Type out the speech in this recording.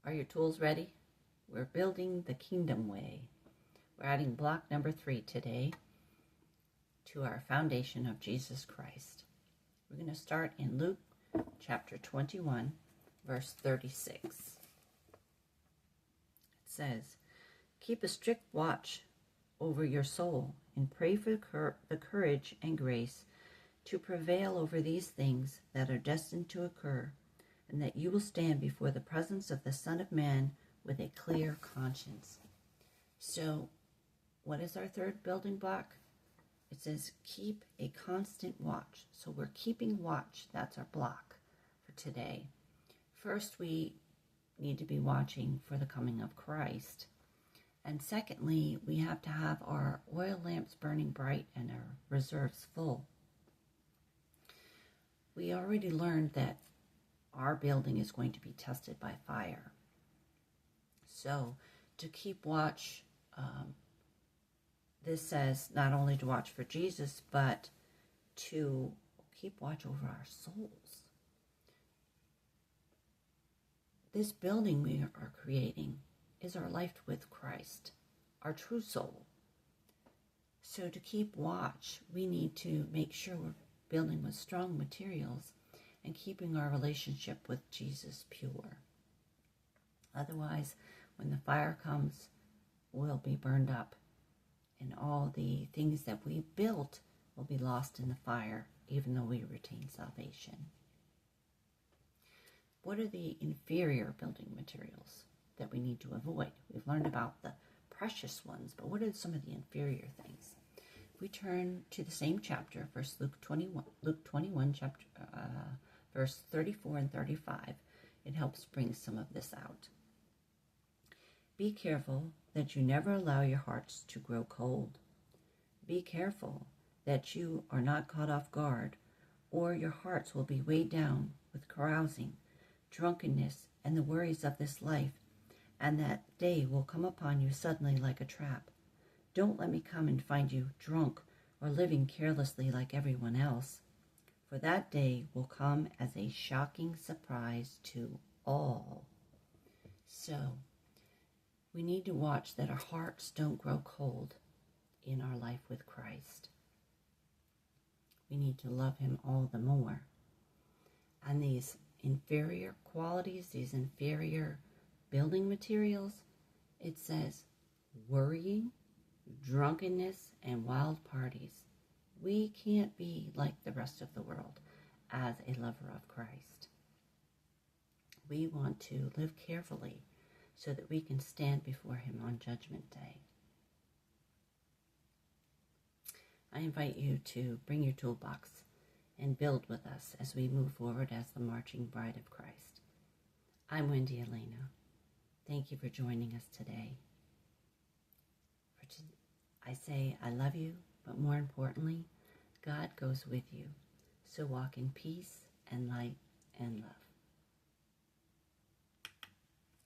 Are your tools ready? We're building the kingdom way. We're adding block number 3 today to our foundation of Jesus Christ. We're going to start in Luke chapter 21, verse 36. It says, "Keep a strict watch over your soul and pray for the courage and grace to prevail over these things that are destined to occur, and that you will stand before the presence of the Son of Man with a clear conscience." So, what is our third building block? It says, keep a constant watch. So we're keeping watch. That's our block for today. First, we need to be watching for the coming of Christ. And secondly, we have to have our oil lamps burning bright and our reserves full. We already learned that our building is going to be tested by fire. So to keep watch, this says not only to watch for Jesus, but to keep watch over our souls. This building we are creating is our life with Christ, our true soul. So to keep watch, we need to make sure we're building with strong materials and keeping our relationship with Jesus pure. Otherwise, when the fire comes, we'll be burned up, and all the things that we built will be lost in the fire, even though we retain salvation. What are the inferior building materials that we need to avoid? We've learned about the precious ones, but what are some of the inferior things? If we turn to the same chapter, Luke 21, chapter, verse 34 and 35, it helps bring some of this out. "Be careful that you never allow your hearts to grow cold. Be careful that you are not caught off guard, or your hearts will be weighed down with carousing, drunkenness, and the worries of this life, and that day will come upon you suddenly like a trap. Don't let me come and find you drunk or living carelessly like everyone else, for that day will come as a shocking surprise to all." So, we need to watch that our hearts don't grow cold in our life with Christ. We need to love him all the more. And these inferior qualities, these inferior building materials, it says worrying, drunkenness, and wild parties. We can't be like the rest of the world as a lover of Christ. We want to live carefully so that we can stand before him on Judgment Day. I invite you to bring your toolbox and build with us as we move forward as the marching bride of Christ. I'm Wendy Elena. Thank you for joining us today. I say I love you, but more importantly, God goes with you. So walk in peace and light and love.